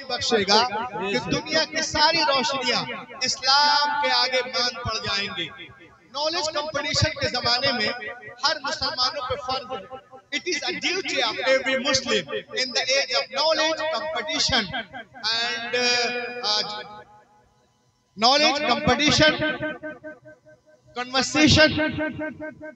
रोशनी बख्शेगा कि दुनिया की सारी रोशनियां इस्लाम के आगे मान पड़ जाएंगी। नॉलेज कंपटीशन के जमाने में हर मुसलमानों पे फर्ज है। It is a duty of every Muslim in the age of knowledge competition and knowledge competition, conversation,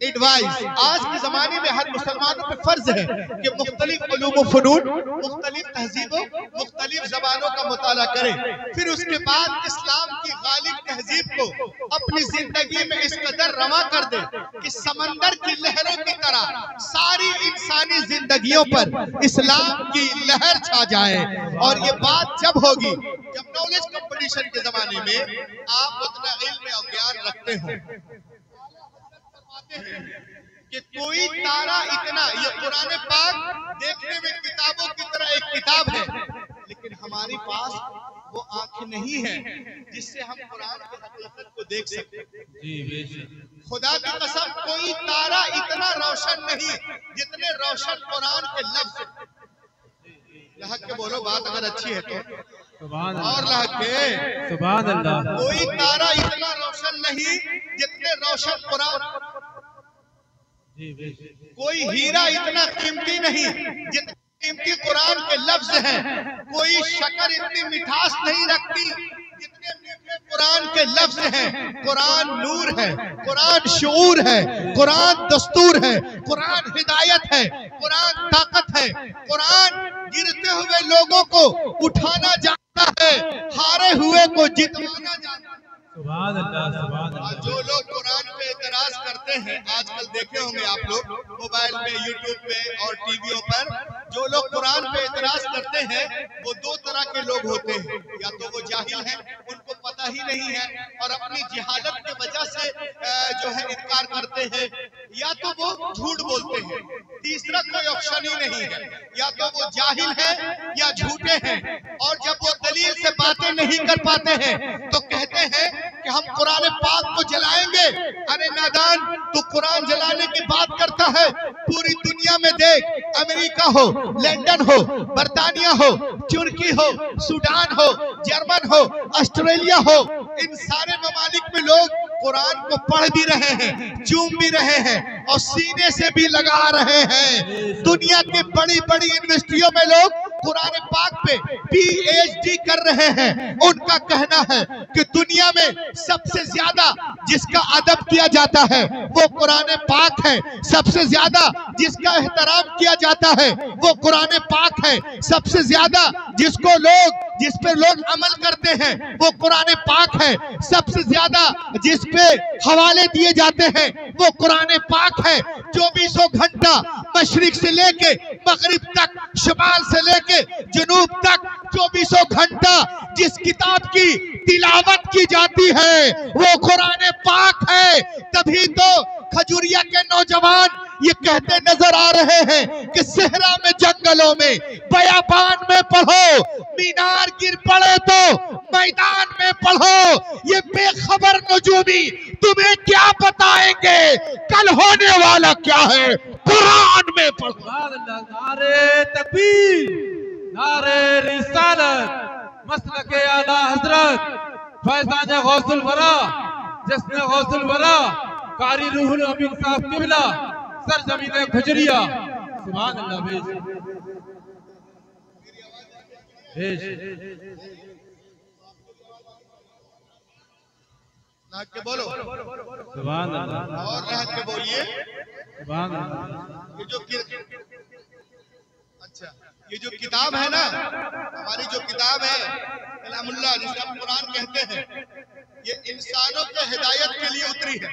advice. आज के जमाने में हर मुसलमानों पे फर्ज है कि मुख्तलिफ उलूम व फनून, मुख्तलिफ तहजीबों, मुख्तलिफ जबानों का मुताला करें। फिर उसके बाद इस्लाम की गालिब तहजीब को अपनी जिंदगी में इस कदर रवा कर दे कि समंदर की लहरों की तरह सारी इंसानी जिंदगियों पर इस्लाम की लहर छा जाए। और ये बात जब होगी जब नॉलेज कंपटीशन के जमाने में आप उतना इल्म और ज्ञान रखते हो कि कोई तारा इतना, ये कुरान पाक देखने में किताबों की तरह एक किताब है, लेकिन हमारे पास वो आंख नहीं है जिससे हम कुरान की हकीकत को देख सकते। खुदा की कसम कोई तारा इतना रोशन नहीं जितने रोशन कुरान के लफ्ज। लहक के बोलो बात अगर अच्छी है तो, और लहक के सुभान अल्लाह। कोई तारा इतना रोशन नहीं जितने रोशन कुरान, कोई हीरा इतना कीमती नहीं जितने कीमती कुरान के लफ्ज हैं। कोई शक्कर इतनी मिठास नहीं रखती जितने मीठे कुरान के लफ्ज हैं। कुरान नूर है, कुरान शऊर है, कुरान दस्तूर है, कुरान हिदायत है, कुरान ताकत है। कुरान गिरते हुए लोगों को उठाना जानता है, हारे हुए को जितवाना जानता है। सुभान अल्लाह, सुभान अल्लाह। जो लोग कुरान पे एतराज करते हैं, आजकल देखे होंगे आप लोग मोबाइल पे, यूट्यूब पे और टीवियों पर, जो लोग कुरान पे एतराज करते हैं वो दो तरह के लोग होते हैं। या तो वो जाहिल हैं, उनको पता ही नहीं है और अपनी जिहालत की वजह से जो है इनकार करते हैं, या तो वो झूठ बोलते हैं। तीसरा कोई ऑप्शन ही नहीं है, या तो वो जाहिल है या झूठे हैं। और जब वो दलील से बातें नहीं कर पाते हैं तो कहते हैं कि हम कुरान पाक को जलाएंगे। अरे नादान, तू कुरान जलाने की बात करता है? पूरी दुनिया में देख, अमेरिका हो, लंदन हो, बर्तानिया हो, तुर्की हो, सूडान हो, जर्मन हो, ऑस्ट्रेलिया हो, इन सारे ममालिक में लोग कुरान को पढ़ भी रहे हैं, चूम भी रहे हैं और सीने से भी लगा रहे हैं। दुनिया की बड़ी बड़ी यूनिवर्सिटियों में लोग कुरान पाक पे PhD कर रहे हैं। उनका कहना है कि दुनिया में सबसे ज्यादा जिसका अदब किया जाता है वो कुरान पाक है, सबसे ज्यादा जिसका एहतराम किया जाता है वो कुरान पाक है, सबसे ज्यादा जिस पे लोग अमल करते हैं वो कुरान पाक है, सबसे ज्यादा जिस पे हवाले दिए जाते हैं वो कुरान पाक है। 24 घंटा मशरिक से लेके मगरिब तक, शुमाल से लेके जुनूब तक 24 घंटा जिस किताब की तिलावत की जाती है वो कुरान पाक है। तभी तो खजूरिया के नौजवान ये कहते नजर आ रहे हैं कि सहरा में, जंगलों में, बयाबान में पढ़ो, मीनार गिर पड़े तो मैदान में पढ़ो। ये बेखबर नजूमी तुम्हें क्या बताएंगे कल होने वाला क्या है, कुरान में पढ़ो। नारे तकबीर, नारे रिसालत, मसलके आला हजरत फैजान गौसुल वरा, जिसने गौसुल वरा, कारी रूहुल अमीन साहब किबला, सरजमीन खजरिया। सुभान अल्लाह। भेज लाग के बोलो सुभान अल्लाह, और रह के बोलिए सुभान अल्लाह। ये जो किताब है ना, हमारी जो किताब है कलामुल्लाह, जिसे हम कुरान कहते हैं, ये इंसानों के हिदायत के लिए उतरी है।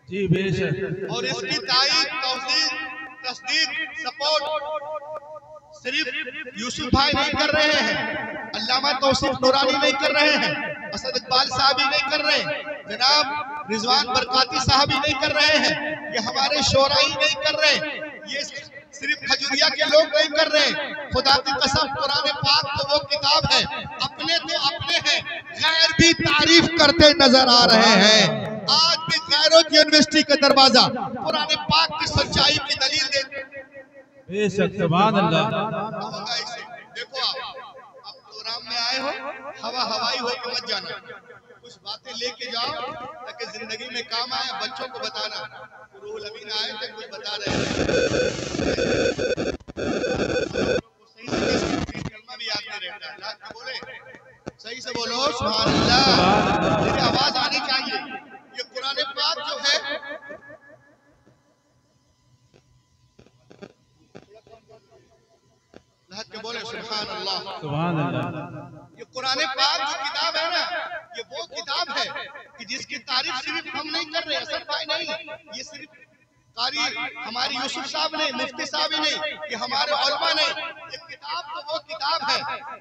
जी बेशक। और इसकी ताईद, तौसीक, तस्दीक, सपोर्ट सिर्फ यूसुफ भाई नहीं कर रहे हैं, अल्लामा तौसीफ नूरानी नहीं कर रहे हैं, असद इकबाल साहब ही नहीं कर रहे हैं, जनाब रिजवान बरकाती साहब ही नहीं कर रहे हैं, ये हमारे शोराई नहीं कर रहे, ये सिर्फ खजूरिया के लोग नहीं कर रहे। खुदा की कसम, कुरान पाक तो वो किताब है, अपने तो अपने हैं, गैर भी तारीफ करते नजर आ रहे हैं। आज भी गैरों की यूनिवर्सिटी का दरवाजा कुरान पाक की सच्चाई की दलील देते। बेशक सुभान अल्लाह। देखो आप मत जाना, कुछ बातें लेके जाओ ताकि जिंदगी में काम आए, बच्चों को बताना। रूहुल अमीन आए थे, कुछ बता रहे हैं, सही से कलमा भी याद नहीं रहता है, बोले सही से बोलो सुभान अल्लाह, मेरी आवाज आनी चाहिए। ये कुरान पाक जो है के बोले सुभान अल्लाह, ये कुरान पाक जो किताब है ना, ये वो किताब है कि जिसकी तारीफ सिर्फ हम नहीं कर रहे, असर भाई नहीं, ये सिर्फ कारी हमारी यूसुफ साहब नहीं, मुफ्ती साहब ही नहीं, ये हमारे उलमा नहीं, ये किताब तो वो किताब है,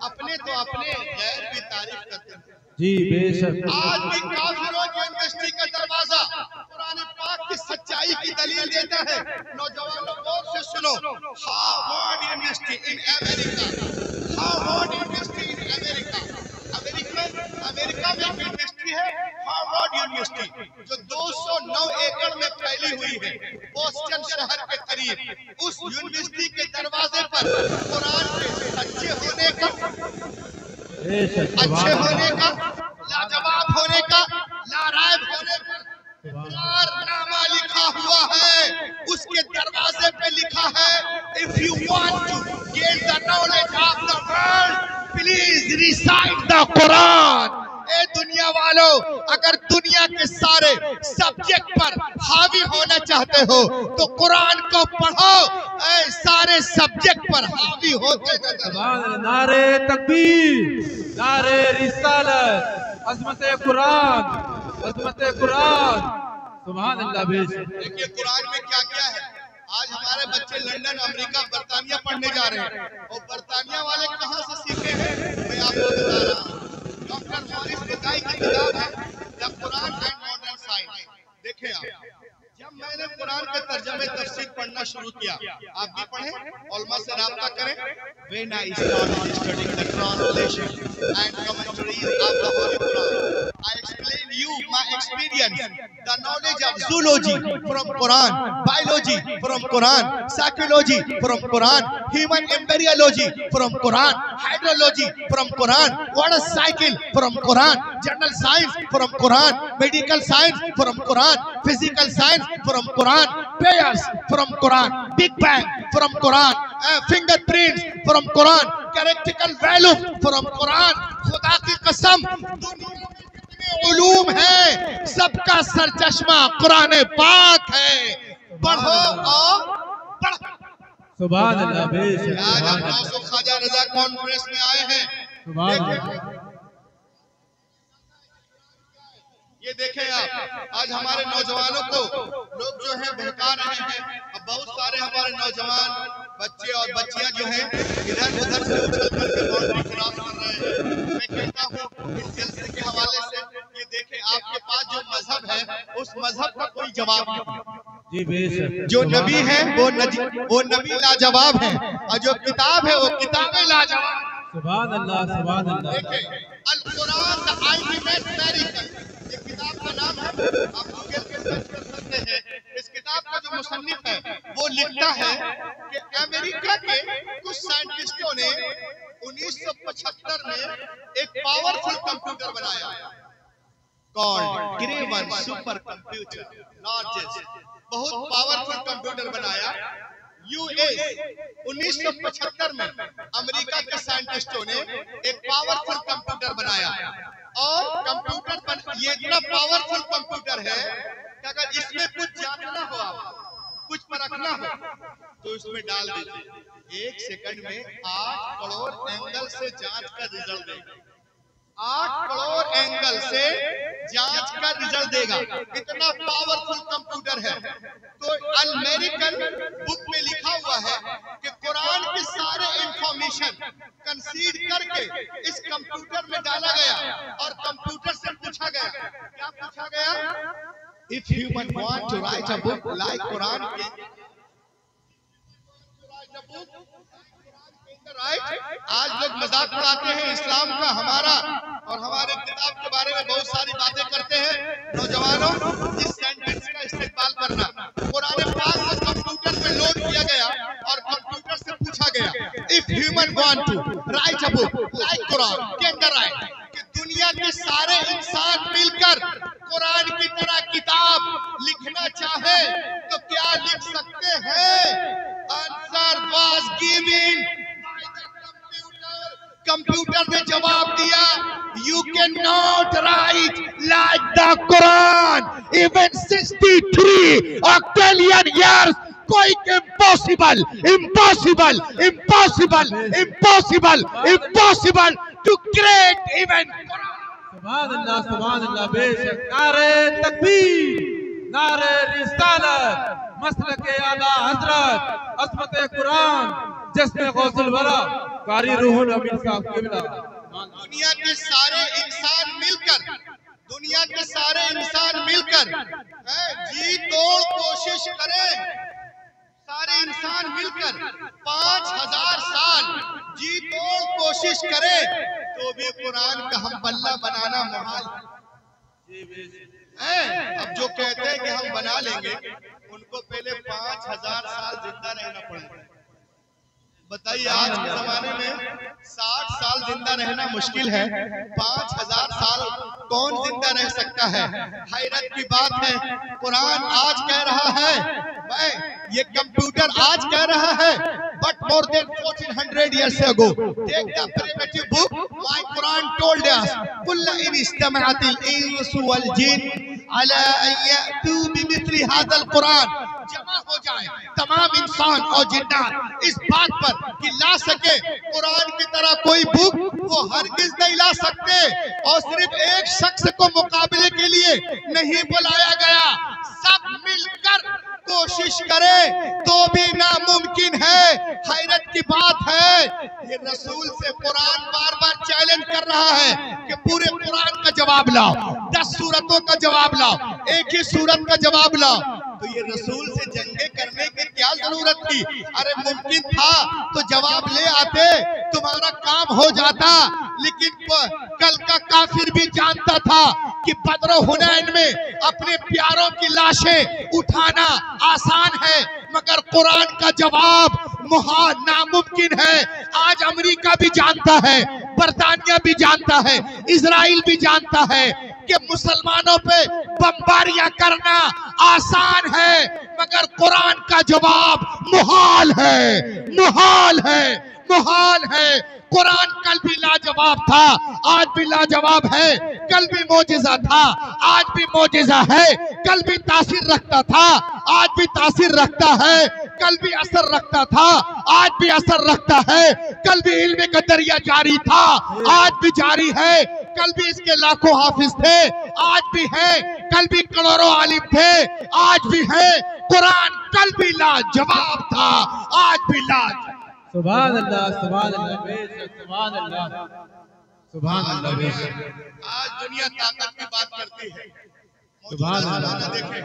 अपने तो अपने गैर की तारीफ करते हैं। जी बेशक। आज भी काफिरों की यूनिवर्सिटी का दरवाजा कुरान पाक की सच्चाई की दलील देता है। नौजवानों गौर से सुनो, Harvard university in America, Harvard university in America, America में एक यूनिवर्सिटी है हार्वर्ड यूनिवर्सिटी, जो 209 एकड़ में फैली हुई है बोस्टन शहर के करीब। उस यूनिवर्सिटी के दरवाजे पर कुरान के अच्छे होने का, लाजवाब होने का, लारायब होने का नामा लिखा हुआ है। उसके दरवाजे पे लिखा है, if you want to get the knowledge of the world please recite the Quran. ए दुनिया वालों, अगर दुनिया के सारे सब्जेक्ट पर हावी होना चाहते हो तो कुरान को पढ़ो, सारे सब्जेक्ट पर हावी होते नजर। नारे तकबीर, नारे रिसालत, अज़मत कुरान, अज़मत कुरान, सुभान अल्लाह। देखिए कुरान में क्या क्या है। आज हमारे बच्चे लंदन, अमेरिका, बर्तानिया पढ़ने जा रहे हैं, और बर्तानिया वाले कहाँ से सीखे हैं मैं आपको बता रहा हूँ। डॉक्टर मॉरिस बुकाई की किताब है the Quran and modern science. देखें आप, जब मैंने कुरान के तर्जमे तफसीर पढ़ना शुरू किया, आप भी पढ़ें, उलमा से राब्ता करें। When I started studying the translation and commentaries of the Holy Quran, I explain you my experience, the knowledge of zoology from Quran, biology from Quran, psychology from Quran, human embryology from Quran, hydrology from Quran, water cycle from Quran, general science from Quran, medical science from Quran, physical science from Quran, pairs from Quran, Big Bang from Quran, fingerprints from Quran, characteristical value from Quran। खुदा की कसम, दुनिया में जितने उलूम हैं सबका सरचश्मा कुरान पाक है। पढ़ो और पढ़ो। सुभान अल्लाह। आज हम यूसुफ ख्वाजा रजा कॉन्फ्रेंस में आए हैं। ये देखें आप, आज हमारे नौजवानों को लोग जो है बहका रहे हैं। अब बहुत सारे हमारे नौजवान बच्चे और बच्चियां जो हैं इधर उधर से उछल करके बाउंड्री क्रॉस कर रहे हैं। मैं कहता हूँ इस जलसे के हवाले से, ये देखें आपके पास जो मजहब है उस मजहब का कोई जवाब नहीं। जी बेशक। जो नबी है वो नबी लाजवाब है, और जो किताब है वो किताबें लाजवाब। सुभान अल्लाह, सुभान अल्लाह। देखें अल कुरान द अल्टीमेट मेरिकल, ये किताब का नाम है, आप गूगल पे सर्च कर सकते हैं। इस किताब का जो मुसन्निफ है वो लिखता है कि अमेरिका के कुछ साइंटिस्टों ने 1975 में एक पावरफुल कंप्यूटर बनाया, कॉल्ड ग्रेवन सुपर कंप्यूटर, लार्जेस्ट, बहुत पावरफुल कंप्यूटर बनाया। यूएस 1975 में अमेरिका के साइंटिस्टों ने एक पावरफुल कंप्यूटर बनाया, और कंप्यूटर ये इतना पावरफुल कंप्यूटर है कि अगर इसमें कुछ जानना हो, कुछ परखना हो तो इसमें डाल दीजिए, 1 सेकंड में 8 करोड़ एंगल से जांच का रिजल्ट देगा। 8 करोड़ एंगल से जांच का रिजल्ट देगा, इतना पावरफुल कंप्यूटर है। तो अमेरिकन बुक में लिखा हुआ है कि कुरान के सारे इंफॉर्मेशन कंसीड करके इस कंप्यूटर में डाला गया, और कंप्यूटर से पूछा गया, क्या पूछा गया? If human want to write a book like Quran, आज लोग मजाक उड़ाते हैं इस्लाम का, हमारा और हमारे किताब के बारे में बहुत सारी बातें करते हैं। नौजवानों, इस सेंटेंस का इस्तेमाल करना, कुरान पाक को कंप्यूटर में लोड किया गया और कंप्यूटर से पूछा गया, if human want to write a book like Quran, can the write, कि दुनिया के सारे इंसान मिलकर कुरान की तरह किताब लिखना चाहे तो क्या लिख सकते हैं? Answer was given by the computer. Computer ने जवाब दिया, you can not write like the Quran even 63 octillion years. कोई impossible impossible impossible impossible impossible to create even. सुभान अल्लाह बेशक। नारे तकबीर, नारे रिसालत, मसलके आला हजरत, अज़मत कुरान, जश्न गौसुल वरा, कारी रूहुल अमीन साहब क़िबला। दुनिया के सारे इंसान मिलकर जी तोड़ कोशिश करें, सारे इंसान मिलकर 5000 साल जी तोड़ कोशिश करे तो भी कुरान का हम बल्ला बनाना मुहाल है। अब जो कहते हैं कि हम बना लेंगे, उनको पहले 5000 साल जिंदा रहना पड़ेगा। बताइए, आज के जमाने में 60 साल जिंदा रहना मुश्किल है, 5000 साल कौन जिंदा रह सकता है? हैरत की बात है, कुरान आज कह रहा है, ये कंप्यूटर आज कह रहा है, but more than 1400 years ago, take the primitive book, my Quran told us, कुल्ला इन इज्तमाअतिल इंसु वल जिन अला अन यअतू बिमिस्लि हाज़ल कुरान, जमा हो जाए तमाम इंसान और जिन्नात इस बात पर कि ला सके कुरान की तरह कोई बुक, वो हरगिज नहीं ला सकते। और सिर्फ एक शख्स को मुकाबले के लिए नहीं बुलाया गया, सब मिलकर कोशिश करे तो भी नामुमकिन है। हैरत की बात है, ये रसूल से कुरान बार बार चैलेंज कर रहा है कि पूरे कुरान का जवाब लाओ, 10 सूरतों का जवाब लाओ, एक ही सूरत का जवाब लाओ। तो ये रसूल से जंगे करने की क्या जरूरत थी? अरे मुमकिन था तो जवाब ले आते, तुम्हारा काम हो जाता। लेकिन कल का काफिर भी जानता था कि बद्र हुनैन में अपने प्यारों की लाशें उठाना आसान है, मगर कुरान का जवाब मुहाल नामुमकिन है। आज अमेरिका भी जानता है, बरतानिया भी जानता है, इजराइल भी जानता है कि मुसलमानों पे बमबारियां करना आसान है, मगर कुरान का जवाब मुहाल है, मुहाल है, मुहाल है। कुरान कल भी लाजवाब था, आज भी लाजवाब है। कल भी मौजिज़ा था, आज भी मौजिज़ा है। कल भी तासीर रखता था, आज भी तासीर रखता है। कल भी असर रखता था, आज भी असर रखता है। कल भी इल्म का दरिया जारी था, आज भी जारी है। कल भी इसके लाखों हाफिज थे, आज भी है। कल भी करोड़ों आलिम थे, आज भी है। कुरान कल भी लाजवाब था, आज भी लाजवाब। सुभान अल्लाह बेशक, सुभान अल्लाह बेशक। आज दुनिया ताकत की बात करती है, सुभान अल्लाह। देखें,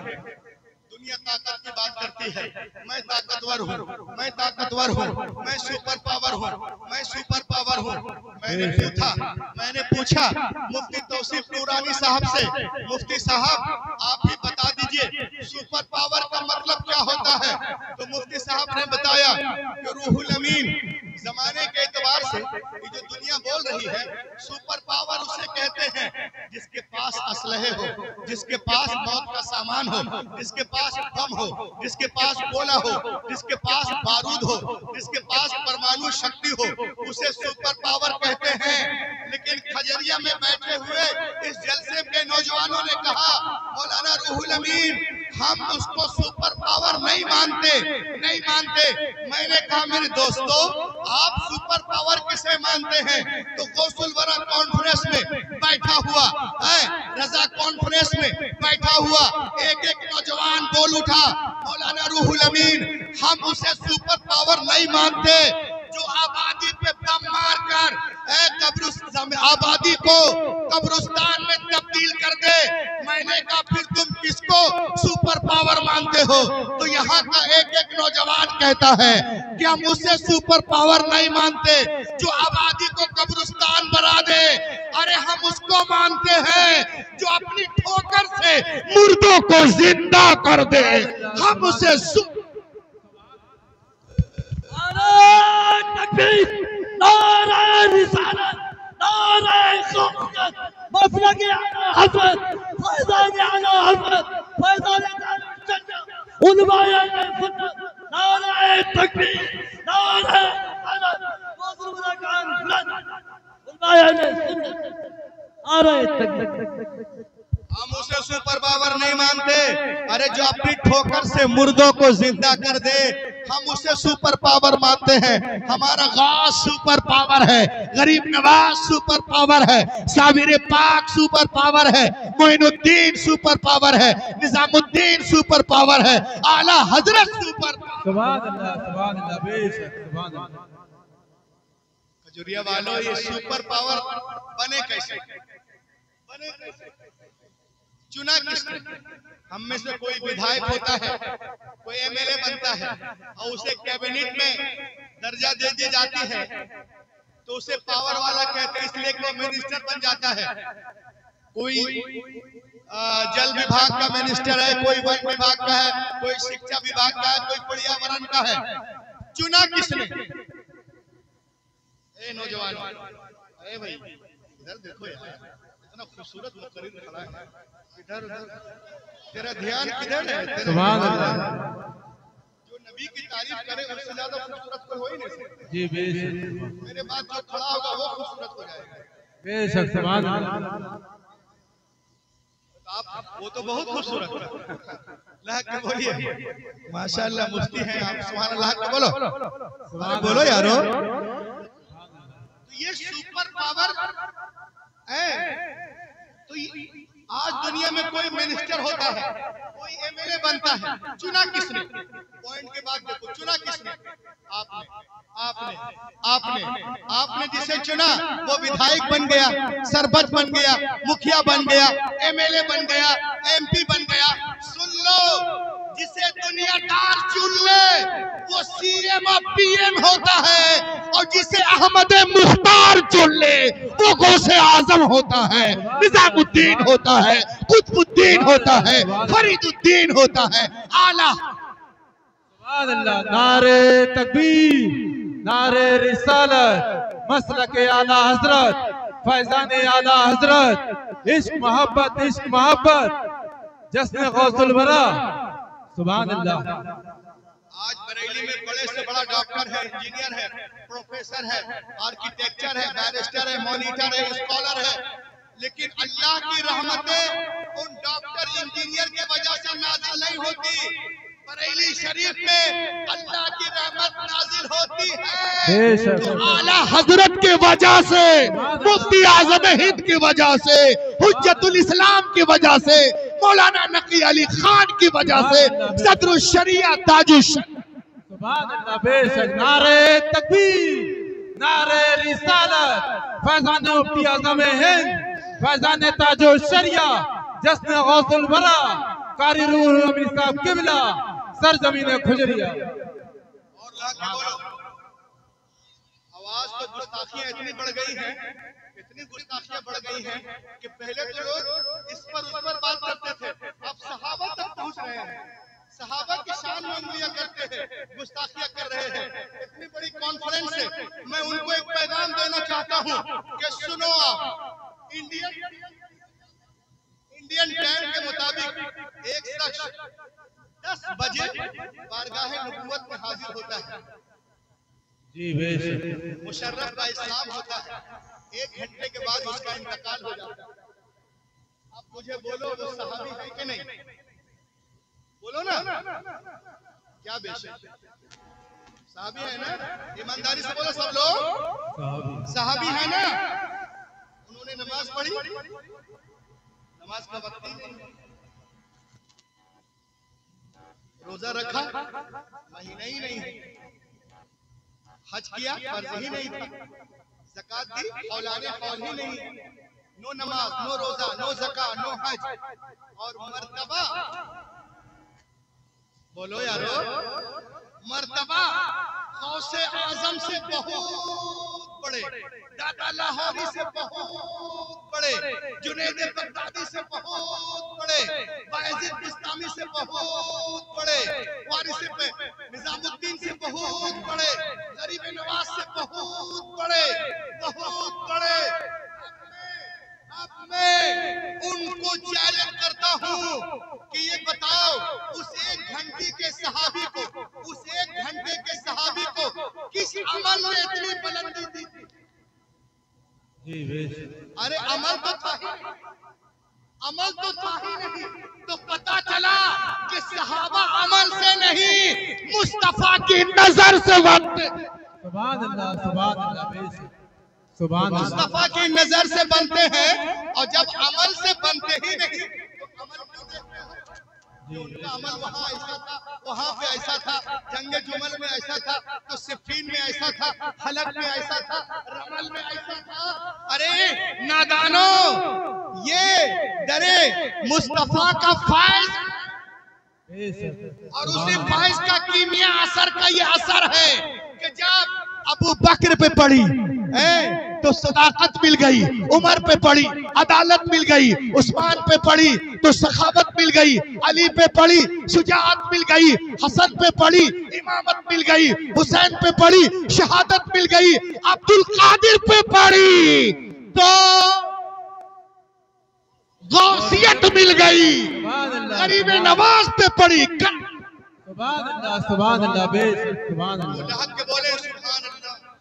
दुनिया ताकत की बात करती है, मैं ताकतवर हूँ, मैं ताकतवर हूँ, मैं सुपर पावर हूँ, मैं सुपर पावर हूँ। मैंने पूछा मुफ्ती तौसीफ नूरानी साहब से, मुफ्ती साहब आप ही बता दीजिए सुपर पावर का मतलब क्या होता है? तो मुफ्ती साहब ने बताया कि रूहुल अमीन, जमाने के एतबार से ये जो दुनिया बोल रही है, सुपर पावर उसे कहते हैं जिसके पास असलहे हो, जिसके पास मौत का सामान हो, जिसके पास बम हो, जिसके पास गोला हो, जिसके पास बारूद हो, जिसके पास परमाणु शक्ति हो, उसे सुपर पावर कहते हैं। लेकिन खजरिया में बैठे हुए इस जलसे के नौजवानों ने कहा, मौलाना रूहुल अमीन हम उसको सुपर पावर नहीं मानते, नहीं मानते। मैंने कहा मेरे दोस्तों, आप सुपर पावर किसे मानते हैं? तो गौसुल वरा कॉन्फ्रेंस में बैठा हुआ है, रजा कॉन्फ्रेंस में बैठा हुआ एक एक नौजवान बोल उठा, मौलाना रूहुल अमीन हम उसे सुपर पावर नहीं मानते जो आबादी पे बम मार कर आबादी को कब्रिस्तान में तब्दील कर दे। मैंने कहा फिर तुम किसको सुपर पावर मानते हो? तो यहाँ का एक एक नौजवान कहता है कि हम उसे सुपर पावर नहीं मानते जो आबादी को कब्रिस्तान बना दे। अरे हम उसको मानते हैं जो अपनी ठोकर से मुर्दों को जिंदा कर दे। हम उसे नारे तकबीर, नारे रिसालत, नारे मसलक आला हज़रत फैज़ान आला हज़रत फैज़ान उलमाए सुन्नत नारे तकबीर नारे हैदर मौजूदा कान बुलंद उलमाए सुन्नत नारे तकबीर। हम उसे सुपर पावर नहीं मानते। अरे जो अपनी ठोकर से मुर्दों को जिंदा कर दे, हम उसे सुपर पावर मानते हैं। हमारा गाज सुपर पावर है, गरीब नवाज सुपर पावर है, साबिर पाक सुपर पावर है, मोइनुद्दीन सुपर पावर है, निजामुद्दीन सुपर पावर है, आला हजरत सुपर पावर। सुभान अल्लाह बेशक सुभान अल्लाह। खजुरिया वालों, ये सुपर पावर बने कैसे? चुना किसने? हम में से कोई विधायक होता है, कोई एमएलए बनता है और उसे कैबिनेट में दर्जा दे दी जाती है तो उसे पावर वाला कहते हैं, इसलिए कोई मिनिस्टर बन जाता है। कोई जल विभाग का मिनिस्टर है, कोई वन विभाग का है, कोई शिक्षा विभाग का है, कोई पर्यावरण का है। चुना किसने? ए नौजवान, अरे भाई इधर देखो यार, इतना खूबसूरत मुकर्रिर खड़ा है, इधर उधर तेरा ध्यान किधर है? सुभान अल्लाह। जो नबी की तारीफ करे उससे ज्यादा खूबसूरत कोई हो ही नहीं सकता। जी बेशक। मेरे बाद जो खड़ा होगा वो खूबसूरत हो जाएगा। बेशक सुभान अल्लाह। आप वो तो बहुत खूबसूरत है। अल्लाह के बोलिए माशाअल्लाह, मुफ्ती हैं आप, सुभान अल्लाह के बोलो, बोलो यारो। तो ये सुपर पावर है। तो आज दुनिया में कोई मिनिस्टर होता है, कोई एमएलए बनता है, चुना किसने? पॉइंट के बाद देखो, चुना किसने? आपने आपने आपने आपने जिसे चुना वो विधायक बन गया, सरपंच बन गया, मुखिया बन गया, एमएलए बन गया, एमपी बन गया। सुन लो, जिसे दुनियादार चुन ले वो सीएम और पीएम होता है, और जिसे अहमद मुख्तार चुन ले वो गौसे आजम होता है, निजामुद्दीन होता है, कुतुबुद्दीन होता है, फरीदुद्दीन होता है। आला सुभान अल्लाह। नारे तकबीर, नारे रिसालत, मसलक आला हजरत, फैजान आला हजरत, इश्क मोहब्बत जश्न गौसुल वरा। सुभान अल्लाह। आज बरेली में बड़े से बड़ा डॉक्टर है, इंजीनियर है, प्रोफेसर है, आर्किटेक्चर है, बैरिस्टर है, मॉनिटर है, स्कॉलर है, लेकिन अल्लाह की रहमतें उन डॉक्टर इंजीनियर की वजह से नाजिल नहीं होती। बरेली शरीफ में अल्लाह की रहमत नाजिल होती है तो आला हजरत के वजह से, मुफ्ती आजम हिंद की वजह से, हुज्जतुल इस्लाम की वजह से, मौलाना नकी अली खान की वजह से, सदरुल शरिया ताजुश। सुभान अल्लाह बेशक। नारे तकबीर, नारे रिसालत, फैजान मुफ्ती आजम हिंद, फैजान ताजुल शरिया, जश्न गौसुल वरा, कारी रूह अमीर साहब किबला, सरजमीन खुजरिया। और लाके बोलो, आवाज तो गुस्ताखियां इतनी बढ़ गई हैं, इतनी गुस्ताखियां बढ़ गई हैं कि पहले तो लोग इस पर उस पर बात करते थे, अब सहाबा तक पहुंच रहे हैं, सहाबा की शान में उंगलियां करते हैं, गुस्ताखियां कर रहे हैं। इतनी बड़ी कॉन्फ्रेंस से मैं उनको एक पैगाम देना चाहता हूं कि सुनो, आप इंडियन टाइम के मुताबिक एक शख्स 10 बजे बारगाहे नबूवत में हाजिर होता है। जी बेशक। मुशर्रफ का इस्लाम होता है, 1 घंटे के बाद उसका इंतकाल हो जाता है। अब मुझे बोलो, वो सहाबी है कि नहीं? बोलो ना, क्या बेशक सहाबी है ना? ईमानदारी से बोलो सब लोग, सहाबी है ना? उन्होंने नमाज पढ़ी, नमाज का वक्त ही नहीं, रोजा रखा, महीना ही नहीं, हज किया, फर्ज ही नहीं था, ज़कात दी, औलाने हौल ही नहीं, नो नमाज, नो रोजा, नो ज़का, नो हज, और मर्तबा बोलो यारो, मर्तबा गौसे आजम से बहुत बड़े, दादा लाहौरी से बहुत बड़े, जुनैद बगदादी से बहुत बड़े, बायजीद बिस्तामी से बहुत बड़े, वारिस पे निजामुद्दीन से बहुत बड़े, गरीब नवाज से बहुत बड़े, बहुत बड़े। अब मैं अरे अमल तो था ही, अमल तो था ही नहीं, तो पता चला कि सहाबा अमल से नहीं मुस्तफा की नजर से बनते। सुभान अल्लाह, सुभान अल्लाह, बेशक सुभान अल्लाह। मुस्तफा की नजर से बनते हैं, और जब अमल से बनते ही नहीं तो अमल क्यों देखते हो? उनका अमल वहाँ ऐसा था, वहाँ पे ऐसा था, जंगे जुमल में ऐसा था, तो सिफीन में ऐसा था, हलक में ऐसा था, रमल में ऐसा था। अरे नादानो, ये दरे मुस्तफा का फैज और उसी फैज का कीमिया असर का ये असर है कि जब अबू बकर पे पड़ी तो सदाकत मिल गई, उमर पे पड़ी अदालत मिल गई, उस्मान पे पड़ी तो सखावत मिल गई, अली पे पड़ी शुजाअत मिल गई, हसन पे पड़ी इमामत मिल गई, हुसैन पे पड़ी शहादत मिल गई, अब्दुल कादिर पे पड़ी तो गौसियत मिल गई, गरीब नवाज पे पड़ी। सुभान अल्लाह, सुभान अल्लाह, बेशक सुभान अल्लाह,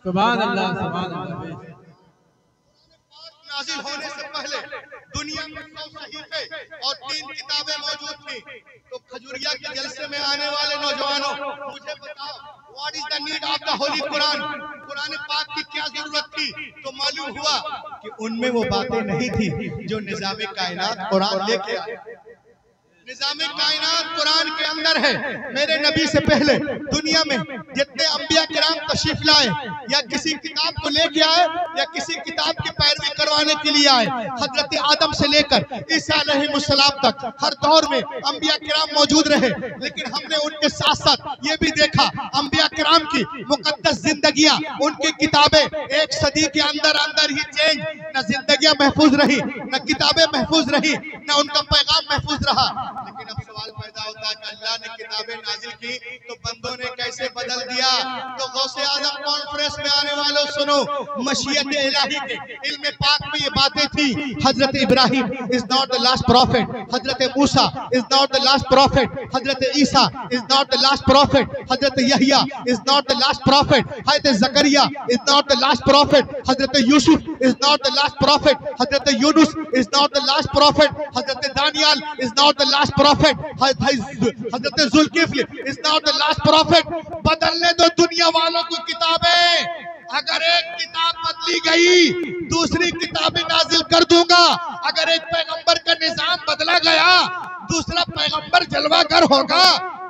सुभान अल्लाह, सुभान अल्लाह। नाज़िल होने से पहले दुनिया में 100 सहीफे और 3 किताबें मौजूद थी। तो खजूरिया के जलसे में आने वाले नौजवानों, मुझे बताओ, what is the need of the Holi Quran? Quran पाक की क्या जरूरत थी? तो मालूम हुआ कि उनमें वो बातें नहीं थी जो निज़ाम कायनात कुरान लेके आए। निज़ाम कायनात कुरान के अंदर है। मेरे नबी से पहले दुनिया में जितने अंबिया किराम तशरीफ लाए, या किसी किताब को लेके आए या किसी किताब की पैरवी करवाने के लिए आए, हजरत आदम से लेकर ईसा अलैहिस्सलाम तक हर दौर में अंबिया किराम मौजूद रहे। लेकिन हमने उनके साथ साथ ये भी देखा, अंबिया किराम की मुकद्दस जिंदगियां, उनकी किताबें एक सदी के अंदर अंदर ही चेंज, न जिंदगियां महफूज रही, न किताबें महफूज रही, न उनका पैगाम महफूज रहा। लेकिन अब सवाल पैदा होता है कि अल्लाह ने किताबें नाजिल की तो बंदों ने कैसे बदल दिया? तो गौसे आजम कॉन्फ्रेंस में आने वालों सुनो, मशीयत इलाही के इल्म पाक में ये बातें थी। हजरत Ibrahim is not the last prophet, हजरत Musa is not the last prophet, हजरत Isa is not the last prophet, हजरत Yahya is not the last prophet, हजरत Zakariya is not the last prophet, हजरत Yusuf is not the last prophet, हजरत Yunus is not the last prophet, हजरत Daniyal is not the last prophet, हजरत Zulkifl is not the last prophet. बदलने दो दुनिया वालों को किताबें। अगर एक किताब बदली गई, दूसरी किताबें नाजिल कर दूंगा। अगर एक पैगंबर का निजाम बदला गया, दूसरा पैगंबर जलवागर होगा।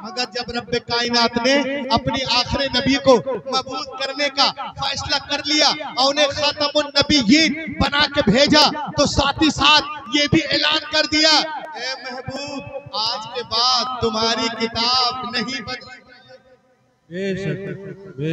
मगर जब रब्बे कायनात ने अपनी आखिरी नबी को मबूस करने का फैसला कर लिया और उन्हें खातमुन नबीयीन बना के भेजा, तो साथ ही साथ ये भी ऐलान कर दिया, ए महबूब, आज के बाद तुम्हारी किताब नहीं बदलेगी।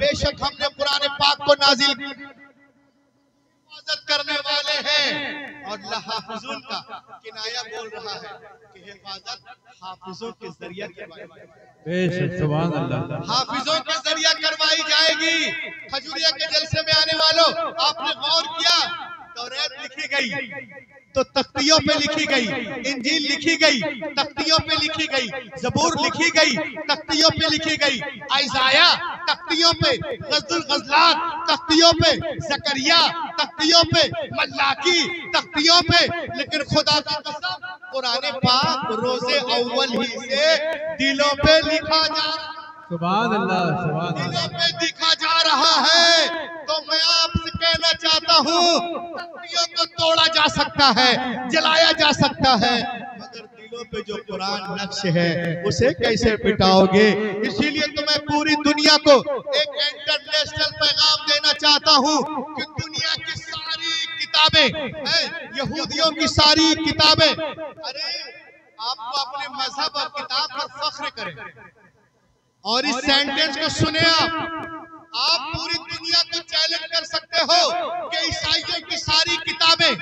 बेशक हमने कुरान पाक को नाजिल हिफाजत करने वाले हैं। और लहाफिजुन का किनाया बोल रहा है कि हिफाजत हाफिजों के जरिए करवाई जाएगी। सुभान अल्लाह, हाफिजों के जरिए करवाई जाएगी। खजूरिया के जलसे में आने वालों, आपने गौर किया, तौरात लिखी गई तो तख्तियों पे लिखी गई, इंजील लिखी गई तख्तियों पे लिखी गई, जबूर लिखी गई तख्तियों पे लिखी गई, इज़ाया तख्तियों पे, गज़ल गज़लात तख्तियों पे, ज़करिया तख्तियों पे, मल्लाकी तख्तियों पे। लेकिन खुदा की कसम, कुरान पाक रोज़े अव्वल ही से दिलों पे लिखा जा, सुभान अल्लाह, सुभान अल्लाह, दिलों पे लिखा जा रहा है। तो मैं आपसे कहना चाहता हूँ, तख्तियों को तोड़ा जा सकता है, जलाया जा सकता है, मगर दिलों पे जो कुरान नक्श है उसे कैसे मिटाओगे? इसीलिए तो मैं पूरी दुनिया को एक इंटरनेशनल पैगाम देना चाहता हूँ कि दुनिया की सारी किताबें, यहूदियों की सारी किताबें, अरे आपको अपने मजहब और किताब पर फख्र करें। और इस सेंटेंस को सुने आप, आप पूरी दुनिया को चैलेंज कर सकते हो कि ईसाइयों की सारी किताबें,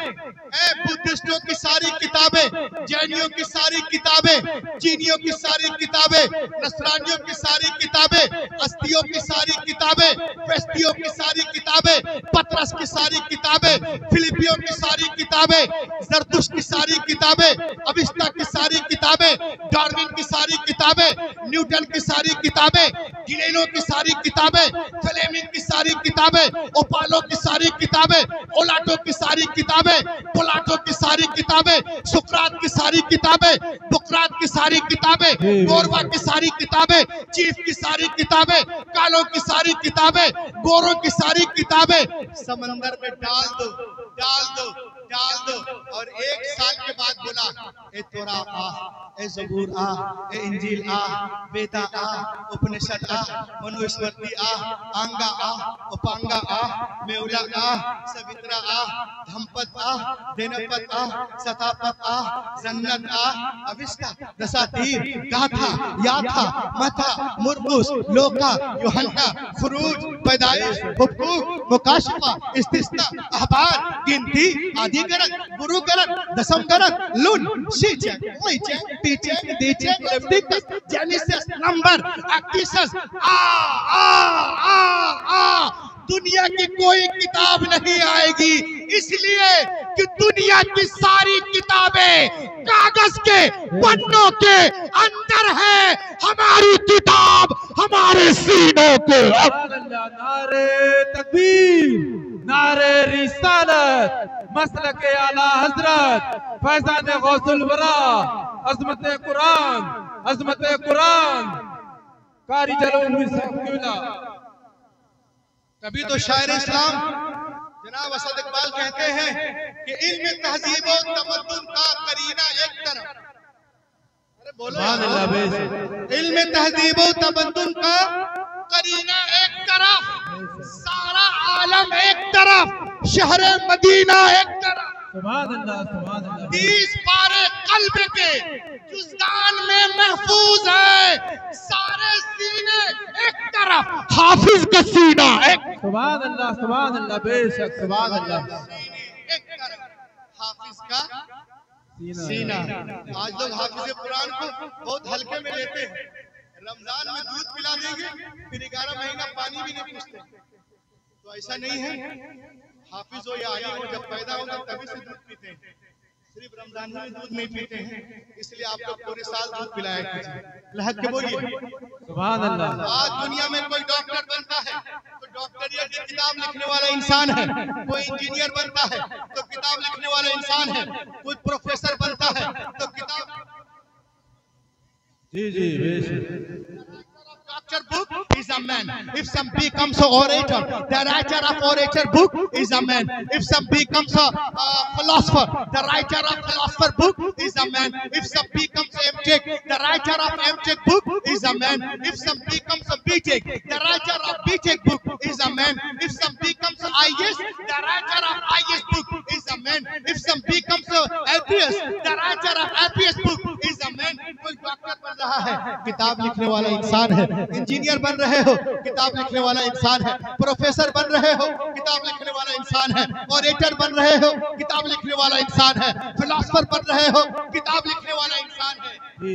बुद्धिस्टों की सारी किताबें, जैनियों की सारी किताबें, चीनियों की सारी किताबें, नसरानियों की सारी किताबें, अस्तियों की सारी किताबें, फेस्तियों की सारी किताबें, पतरस की सारी किताबें, फिलिपियों की सारी किताबें, जरतुश की सारी किताबें, अविस्ता की सारी किताबें, डार्विन की सारी किताबें, न्यूटन की सारी किताबें, गिलेनो की सारी किताबें, फ्लेमिंग की सारी किताबें, ओपालो की सारी किताबें, ओलाटो की सारी किताबें, पोलाटो की सारी किताबें, सुकरात की सारी किताबें, बुकरात की सारी किताबें, गोरवा की सारी किताबें, चीफ की सारी किताबें, कालो की सारी किताबें, गोरों की सारी किताबें समंदर में डाल दो, डाल दो, डाल दो। और 1 साल के बाद बोला, ए तोरा आ, ए जबूर आ, ए इंजील आ, वेदा आ, उपनिषद आ, मनुस्मृति आ, आंगा आ, उपांगा आ, मेउला आ, सवित्रा आ, धम्पत आ, दिनपत आ, सतापत आ, जन्नत आ, अविष्टा, दशातीर, गाथा, याथा, मथा, मुरमुस, लोका, योहन्ना, फुरूज, पैदाइश, हुक्कूक, मुकाशफा, इस्तिस्ना, अहबार, गिनती, आदिकरण, गुरुकरण, दशमकरण, लून, शीचें, लीचें, पीचें, दीचें, लेविटिकस, जेनेसिस, नंबर, एक्टिसस, आ आ आ आ दुनिया की कोई किताब नहीं आएगी, इसलिए कि दुनिया की सारी किताबें कागज के पन्नों के अंदर है। हमारी किताब हमारे सीनों के। नारे तकबीर, नारे रिसालत, मसलक आला हजरत फैजान गौसुल वरा, अजमत कुरान, अजमत कुरान, कारी जलूल। तभी तो शायर इस्लाम जनाब असद इकबाल कहते हैं कि इल्म तहजीब और तमद्दुन का करीना एक तरफ, अरे बोलो, इल्म तहजीब और तमद्दुन का करीना एक तरफ, सारा आलम एक तरफ, शहर मदीना एक तरफ, सुभान अल्लाह, सुभान अल्लाह। 30 पारे कल्ब के जुज़दान में महफूज है, सारे सीने एक तरफ, हाफिज का सीना एक, सुभान अल्लाह, सुभान अल्लाह, बेशक सुभान अल्लाह, एक तरफ हाफिज का सीना। आज लोग हाफिज कुरान को बहुत हल्के में लेते हैं, रमजान में दूध पिला देंगे, फिर 11 महीना पानी भी नहीं पूछते, तो ऐसा नहीं है। हाफिज हो या आलिम हो, जब पैदा होगा तभी से दूध पीते हैं, सिर्फ रमजान में दूध नहीं पीते हैं, इसलिए आपको पूरे साल दूध पिलाया कीजिए। लहक के बोलिए सुभान अल्लाह। आज दुनिया में कोई डॉक्टर बनता है तो डॉक्टरिया की किताब लिखने वाला इंसान है, कोई इंजीनियर बनता है तो किताब लिखने वाला इंसान है, कोई प्रोफेसर बनता है तो किताब, जी जी बेशक। Doctor book is a man. If some becomes an orator, the writer of orator book is a man. If some becomes a philosopher, the writer of philosopher book is a man. If some becomes a M.Tech, the writer of M.Tech book is a man. If some becomes a B.Tech, the writer of B.Tech book is a man. If some becomes a I.S., the writer of I.S. book is a man. If some becomes a APS, the writer of APS book is a man. कोई doctor बन रहा है, किताब लिखने वाला इंसान है। Engineer बन रहे हो, किताब लिखने वाला इंसान है। प्रोफेसर बन रहे हो, किताब लिखने वाला इंसान है। ऑरेटर बन रहे हो, किताब लिखने वाला इंसान है। फिलोसोफर बन रहे हो, किताब लिखने वाला इंसान है।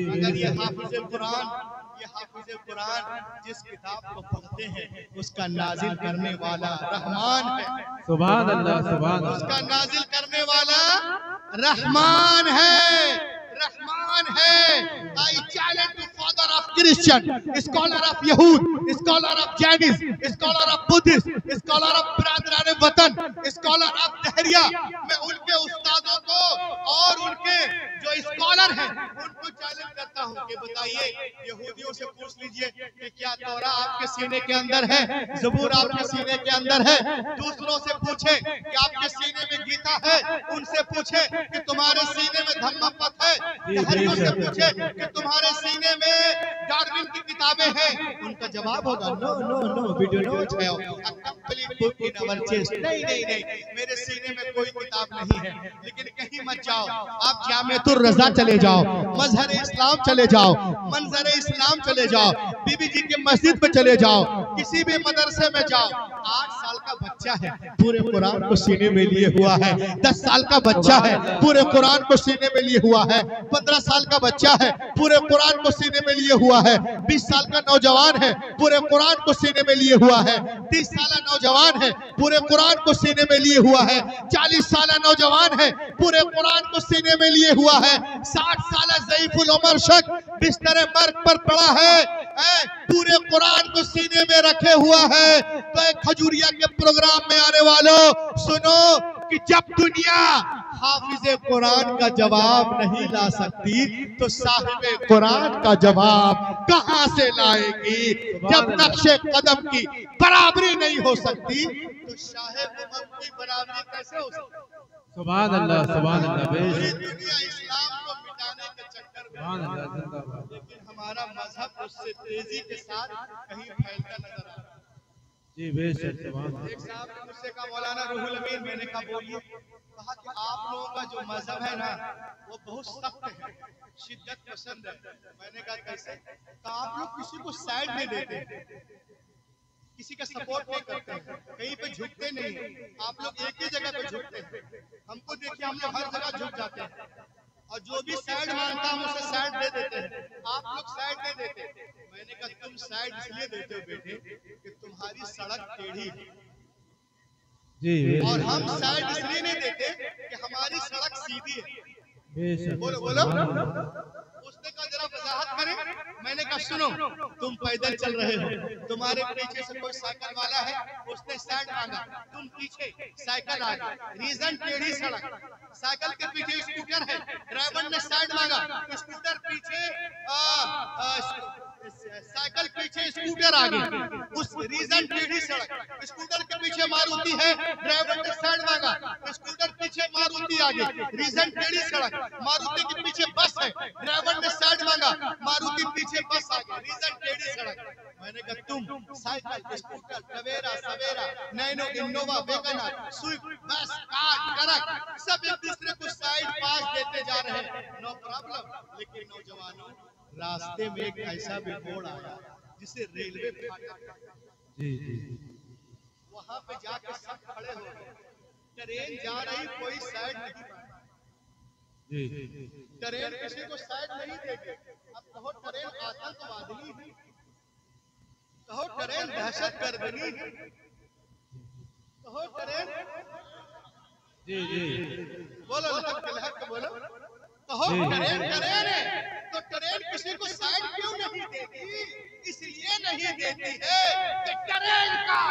मगर ये हाफिज कुरान, ये हाफिज कुरान जिस किताब को पढ़ते हैं उसका नाजिल करने वाला रहमान है। सुभान अल्लाह, सुभान अल्लाह। उसका नाजिल करने वाला रहमान है, रहमान है। I challenge the father of Christian, scholar of Yahud, scholar of Jainis, scholar of Buddhist, scholar of बरादरान वतन, scholar of दहरिया, मैं उनके उस्तादों को और उनके जो स्कॉलर हैं उनको चैलेंज करता हूँ कि बताइए, यहूदियों से पूछ लीजिए कि क्या तौरा आपके सीने के अंदर है, ज़बूर आपके सीने के अंदर है। दूसरों से पूछे कि आपके सीने में गीता है, उनसे पूछे कि तुम्हारे सीने में धम्मपद है, दहरियों से पूछे कि तुम्हारे सीने में डार्विन की किताबें हैं, उनका जवाब होगा no no no, we do not have a complete book in our chest. नहीं नहीं नहीं, मेरे सीने में कोई किताब नहीं है। लेकिन कहीं मत जाओ, आप जामिअतुर रज़ा चले जाओ, मजहर इस्लाम चले जाओ, मंजर इस्लाम चले जाओ, बीबी जी के मस्जिद में चले जाओ, किसी भी मदरसे में जाओ, 8 साल का बच्चा है पूरे कुरान को सीने में लिए हुआ है, 10 साल का बच्चा है पूरे कुरान को सीने में लिए हुआ है, 15 साल का बच्चा है पूरे कुरान को सीने में लिए हुआ है, 20 साल का नौजवान है पूरे कुरान को सीने में लिए हुआ है, 30 साल नौजवान है पूरे कुरान को सीने में लिए हुआ है, 40 साल नौजवान है पूरे कुरान को सीने में लिए हुआ है, 60 साल ज़ईफुल उमर शख्स बिस्तर मर्ग पर पड़ा है, पूरे कुरान को सीने में रखे हुआ है। तो एक खजूरिया के प्रोग्राम में आने वालों सुनो कि जब दुनिया हाफिज़े कुरान का जवाब नहीं ला सकती तो साहिबे कुरान का जवाब कहां से लाएगी? जब नक्शे कदम की बराबरी नहीं हो सकती तो शाहिब उम्मत की बराबरी कैसे हो सकती? सुभान अल्लाह, सुभान अल्लाह। पूरी दुनिया इस्लाम को मिटाने के चक्कर में, लेकिन हमारा मजहब उससे तेजी के साथ कहीं फैलता नजर आ रहा है। जी बेशक। एक साहब ने मुझसे कहा मौलाना रूहुल अमीन, मैंने कहा बोलिए। कहा कि आप लोगों का जो मजहब है ना वो बहुत सख्त है, शिद्दत पसंद है। मैंने कहा कैसे? कहा आप लोग किसी को साइड नहीं देते, किसी का सपोर्ट नहीं करते, कहीं पे झुकते नहीं, आप लोग एक ही जगह पे झुकते हैं। हमको देखिए, हम लोग हर जगह झुक जाते हैं और जो भी साइड मांगता हम उसे साइड दे देते हैं, आप लोग साइड नहीं देते। मैंने कहा तुम साइड इसलिए देते हो बेटे कि तुम्हारी सड़क टेढ़ी है, जी और हम साइड इसलिए नहीं देते कि हमारी सड़क सीधी है। बोलो बोलो। उसने कहा जरा वजाहत करें। मैंने कहा सुनो, तुम पैदल चल रहे हो, तुम्हारे पीछे से कोई साइकिल वाला है, उसने साइड मांगा, तुम पीछे, साइकिल आ गई, रीजन टेढ़ी सड़क, साइकिल के पीछे स्कूटर है, ड्राइवर ने साइड मांगा, स्कूटर पीछे, साइकिल पीछे, स्कूटर आगे, उस रीजन टेढ़ी सड़क, स्कूटर के पीछे मारुति है, ड्राइवर ने साइड मांगा, स्कूटर पीछे, मारुति आगे, रीजन टेढ़ी सड़क, मारुति के पीछे बस है, ड्राइवर ने साइड मांगा, मारुति पीछे, बस आगे, रीजन टेढ़ी सड़क। मैंने कहा तुम साइकिल, स्कूटर, टवेरा, सवेरा, नैनो, इनोवा, वैगनर, स्विफ्ट, बस, कार, ट्रक, सब एक दूसरे को साइड पास देते जा रहे हैं, नो प्रॉब्लम। लेकिन नौजवानों, रास्ते में एक ऐसा भी मोड़ आया जिसे रेलवे फाटक, जी वहां पे जाके सब खड़े हो गए। ट्रेन जा रही, कोई साइड नहीं, जी ट्रेन किसी को साइड नहीं देगी। अब कहो ट्रेन आतंकवादी है, कहो ट्रेन दहशतगर्दी है, कहो ट्रेन, जी बोलो लहक बोलो, कहो ट्रेन है, तो ट्रेन किसी को साइड क्यों नहीं देती? इसलिए नहीं देती है कि ट्रेन का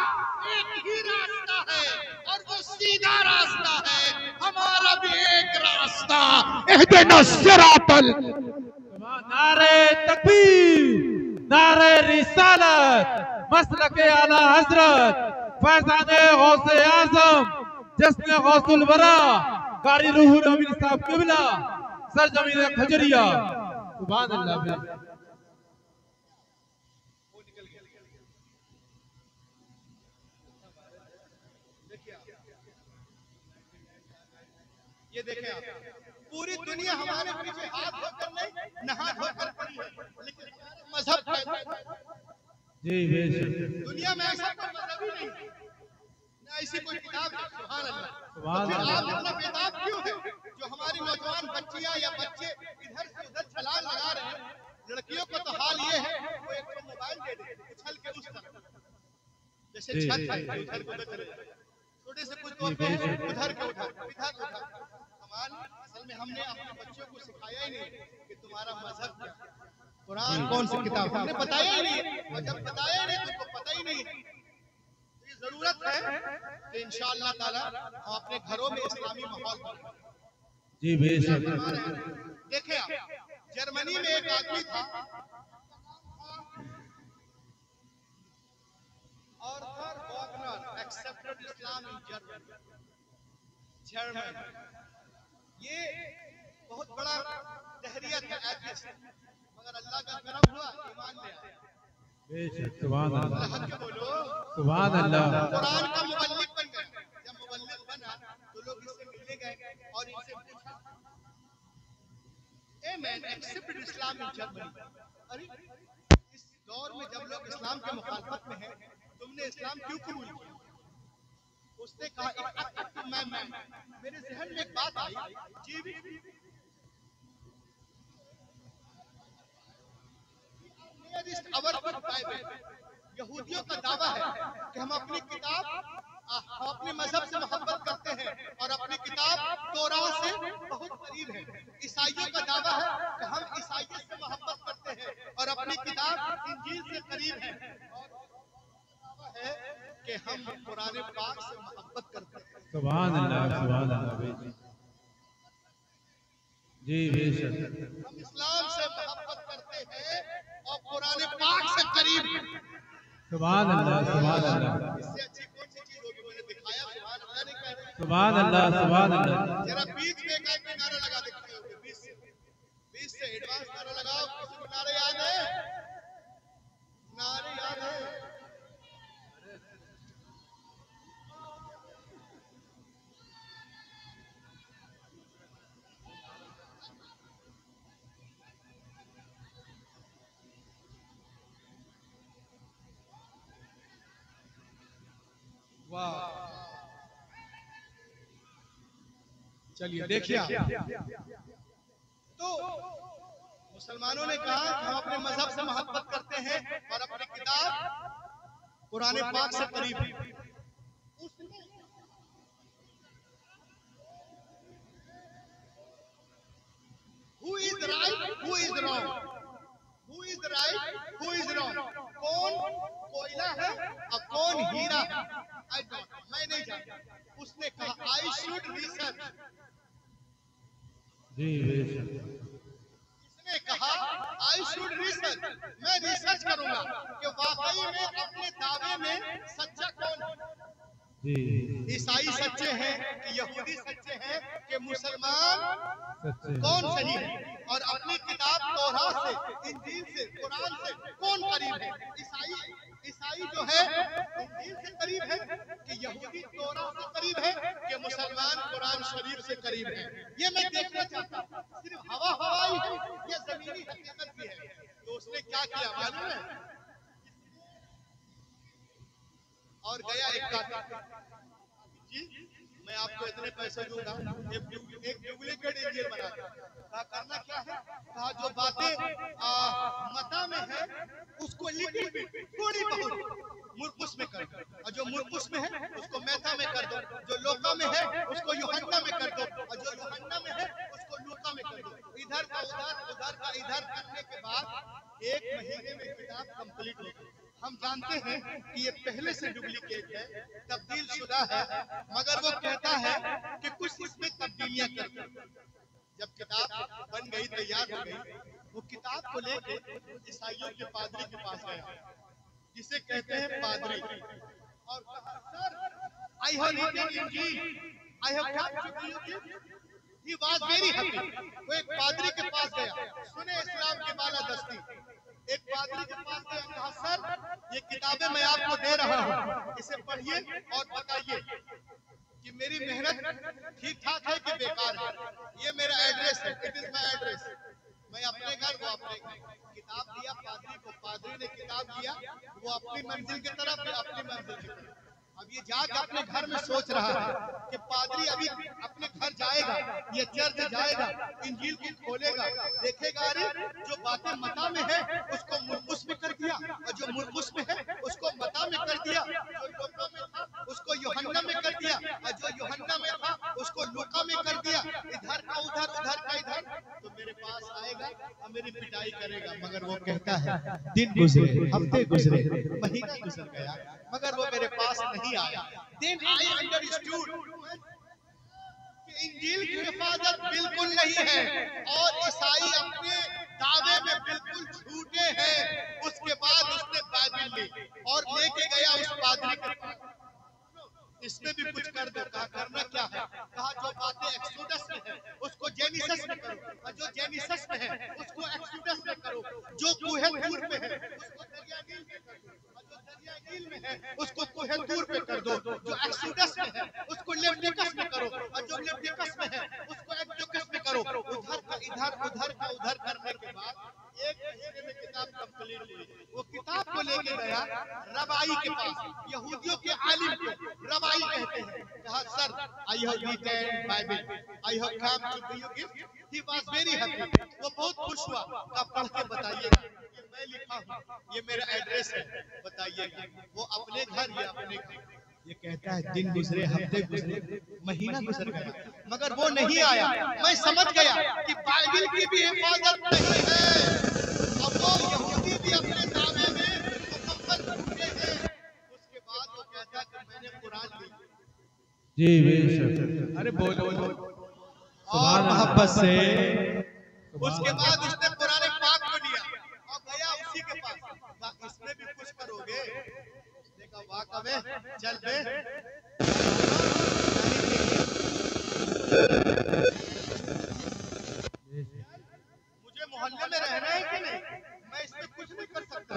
एक ही रास्ता है और वो सीधा रास्ता है। हमारा भी एक रास्ता, इहदिना सिरातल। नारे तकबीर, नारे रिसालत, मसलके आला हजरत फैज़ाने गौसे आज़म जिस्म गौसुल वरा कारी रूहुल अमीन साहब क़िबला सरजमीन खजरिया। सुभान अल्लाह। ये देखें आप, पूरी दुनिया हमारे पीछे हाथ धोकर नहीं, नहा धोकर खड़ी है, लेकिन मजहब जी बेशक। दुनिया में ऐसा कोई मजहब ही नहीं, ना ऐसी कोई किताब है। सुभान अल्लाह। सुभान तो अल्लाह। आप इतना बेताब क्यों है जो हमारी नौजवान बच्चियां या बच्चे इधर से उधर छलांग लगा रहे हैं? लड़कियों का तो हाल ये है, वो एक तो मोबाइल दे दे, उछल के उस तरफ, जैसे छत है उधर को उधर चले जाए, छोटे से कुछ तोड़ते हैं उधर के उधर, इधर उधर। असल में हमने अपने बच्चों को सिखाया ही नहीं कि तुम्हारा मजहब क्या है, कुरान कौन सी किताब, हमने बताया ही नहीं, और जब बताया नहीं तो उनको पता ही नहीं। तो ये जरूरत है कि इंशाअल्लाह ताला हम अपने घरों में इस्लामी माहौल बनाएं। जी बेशक। देखें आप, जर्मनी में एक आदमी था, Arthur Wagner, accepted Islam in German. ये बहुत बड़ा तहरीर था, एथिस्ट, मगर अल्लाह का करम हुआ, ईमान ले आया। बेशक। सुभान अल्लाह, अल्लाह के बोलो, सुभान अल्लाह। कुरान का मुबल्लिग बन गया। जब मुबल्लिग बना तो लोग इससे मिलने गए और इनसे पूछा, a man accepted Islam in Germany. अरे इस दौर में जब लोग इस्लाम के मुखालफत में हैं, तुमने इस्लाम क्यों कबूल किया? उसने कहा मैं मेरे जहन में एक बात आई, जी यहूदियों का दावा है कि हम अपनी किताब, हम अपने मजहब से मोहब्बत करते हैं और अपनी किताब तौरात से बहुत करीब है। ईसाइयों का दावा है कि हम ईसाइयत से मोहब्बत करते हैं और अपनी किताब इंजील से करीब है। और दावा है कि हम कुरान पाक से मोहब्बत करते हैं। सुभान अल्लाह, सुभान अल्लाह। जी बेशक, हम इस्लाम से मोहब्बत करते हैं और कुरान पाक से करीब है। सुभान अल्लाह, सुभान अल्लाह। इससे अच्छी कौन सी चीज होगी? मैंने दिखाया सुभान अल्लाह नहीं कह रहे। सुभान अल्लाह, सुभान अल्लाह। जरा बीच में एक आदमी नारा लगा देते हो, 20 से एडवांस नारा लगाओ। किसी को नारे याद है? नारे याद है? चलिए देखिए, तो मुसलमानों ने कहा कि हम अपने मजहब से मोहब्बत करते हैं और अपनी किताब कुरान पाक से करीब है। Who is right? Who is wrong? Who is right? Who is wrong? कौन कोयला है और कौन हीरा है? I don't know, मैं नहीं जानता। उसने कहा I should research। जी बेशक। इसने कहा I should research, मैं रिसर्च करूंगा कि वाकई में अपने दावे में सच्चा कौन है। जी, ईसाई सच्चे हैं कि यहूदी सच्चे हैं कि मुसलमान कौन सही है, और अपनी किताब तौरात से, इंजील से, कुरान से कौन करीब है? ईसाई जो है इंजील से करीब है कि यहूदी तौरात से करीब है कि मुसलमान कुरान शरीफ से करीब है? ये मैं देखना चाहता हूँ। सिर्फ हवा हवाई है या जमीनी हकीकत भी है? तो उसने क्या किया मालूम है? और गया एक काका, जी मैं आपको इतने पैसे दूंगा, एक डुप्लीकेट इंजील बना दो। कहा करना क्या है? कहा जो बातें मता में है उसको लिटिल बिट, थोड़ी बहुत मुरकुस में कर दो, और जो मुरकुस में है उसको मैथा में कर दो, जो लोका में है उसको यूहन्ना में कर दो, और जो यूहन्ना में है उसको लूका में कर दो। इधर का उधर, उधर का इधर करने के बाद 1 महीने में किताब कंप्लीट हो गई। हम जानते हैं कि ये पहले से डुप्लीकेट है, तब्दील शुदा है, मगर वो कहता है कि कुछ इसमें तब्दीलियां कर दो। जब किताब बन गई, तैयार हो गई, वो किताब को लेके ईसाइयों के पादरी के पास गया, जिसे कहते हैं पादरी, और कहा सर आई हैव रिटन इंजील, आई have kept Injil. He was very happy. वो एक पादरी के पास गया, सुने इस्लाम की बालादस्ती। एक पादरी के पास गया, कहा सर ये किताबें मैं आपको दे रहा हूँ, इसे पढ़िए और बताइए कि मेरी मेहनत ठीक ठाक है कि बेकार है। ये मेरा एड्रेस है, इट इज माय एड्रेस। मैं अपने घर, वो अपने घर। किताब दिया पादरी को, पादरी ने किताब दिया, वो अपनी मंजिल की तरफ, अपनी मंजिल की तरफ। अब ये जाके अपने घर में सोच रहा है कि पादरी अभी अपने घर जाएगा, ये चर्च जाएगा, इंजील को खोलेगा, देखेगा अरे जो बातें मता में है उसको मुरकुस में कर दिया, और जो मुरकुस में है उसको मता में कर दिया, जो लूका में था उसको यूहन्ना में कर दिया, और जो यूहन्ना में था उसको लूका में कर दिया। इधर का उधर, उधर का इधर। तो मेरे पास आएगा और मेरी पिटाई करेगा। मगर वो कहता है दिन गुजरे, हफ्ते गुजरे, महीना गुजर गया, मगर वो मेरे पास नहीं आया। Then I understood कि इंजील की हिफाजत बिल्कुल नहीं है और ईसाई अपने दावे में बिल्कुल झूठे हैं। उसके बाद उसने बाइबल ली और लेके गया उस पादरी के पास। इसमें भी कुछ कर दो। कहा करना क्या है? कहा जो बातें एक्सोडस में है उसको जेनेसिस में करो, और जो जेनेसिस में है उसको एक्सोडस में करो, जो कूहे तूर में है उसको दरिया नील में कर दो, और जो दरिया नील में है उसको कूहे तूर पे कर दो, जो एक्सोडस में है उसको लेविटिकस में करो, और जो लेविटिकस में है उसको एक्सोडस में करो। उधर का इधर, उधर का उधर करने के बाद 1 महीने में किताब कंप्लीट हुई। वो किताब को लेके गया रबाई के पास, यहूदियों के आलिम को रबाई कहते हैं। कहा sir I have written Bible, I have come to give you gift. He was very happy, वो बहुत खुश हुआ। कहा पढ़ के बताइएगा, ये मैं लिखा हूँ, ये मेरा एड्रेस है, बताइएगा। वो अपने घर या अपने घर, ये कहता है दिन गुजरे, हफ्ते गुजरे, महीना गुजर गया, मगर वो नहीं आया। मैं समझ गया कि बाइबल की भी हिफाजत नहीं है और वो यहूदी भी अपने दावे में मुकम्मल झूठे हैं। उसके बाद वो कहता कि मैंने कुरान ली। जी बेशक, अरे बोलो और मोहब्बत से उसके बाद उसने कुरान पाक को लिया और गया उसी के पास। इसमें भी कुछ करोगे? देखा वाह कबे चल बे। मुझे मोहल्ले में रहना है कि नहीं, मैं इसमें कुछ नहीं कर सकता।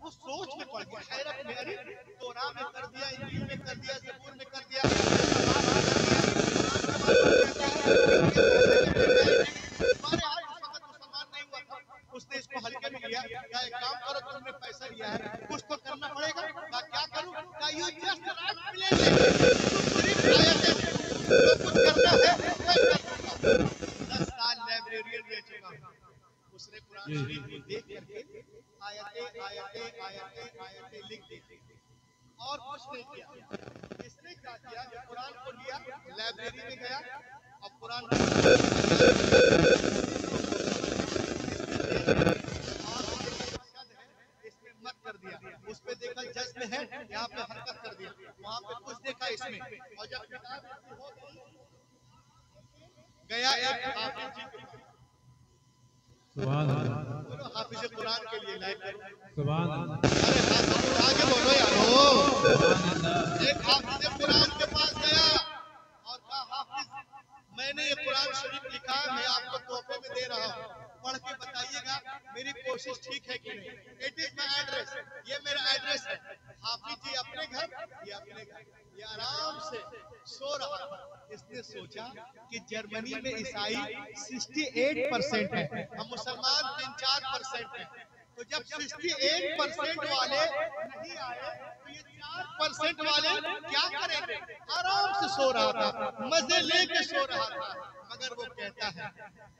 वो सोच में पड़ गया, हैरत में, अरे तोरा में कर दिया, इंजील में कर दिया, ज़बूर में कर दिया, मुसलमान नहीं हुआ था। उसने इसको हल्के में लिया। क्या एक काम करो, तुमने पैसा लिया है, कुछ तो करना पड़ेगा। क्या करूं? यू जस्ट राइट प्लेन, जो कुछ करना है मैं कर दूंगा। 10 साल लाइब्रेरियन रह चुका हूं। उसने कुरान शरीफ को देख करके आयतें लिख दी और कुछ नहीं किया। इसने क्या किया? कुरान को लिया, लाइब्रेरी में गया और कुरान इसमें मत कर दिया। उस पे देखा जज्म है, यहाँ पे हरकत कर दिया, वहाँ पे कुछ देखा इसमें। और जब किताब गया एक हाफिज जी के पास, सुभान अल्लाह, बोलो हाफिज कुरान के लिए लाइक करो, सुभान अल्लाह, अरे आगे बोलो यारो। एक हाफिज कुरान के पास गया और कहा हाफिज मैंने ये कुरान शरीफ लिखा है, मैं आपको तोहफे में दे रहा हूँ, पढ़ के बताइएगा मेरी कोशिश ठीक है कि नहीं। इट इज माई एड्रेस, ये मेरा एड्रेस है। हाफिज जी अपने घर, ये अपने घर, ये आराम से सो रहा था। इसने सोचा कि जर्मनी में ईसाई 68% है, हम मुसलमान 3-4% हैं। तो जब 68% वाले नहीं आए तो ये 4% वाले क्या करेंगे? आराम से सो रहा था, मजे लेके सो रहा था। मगर वो कहता है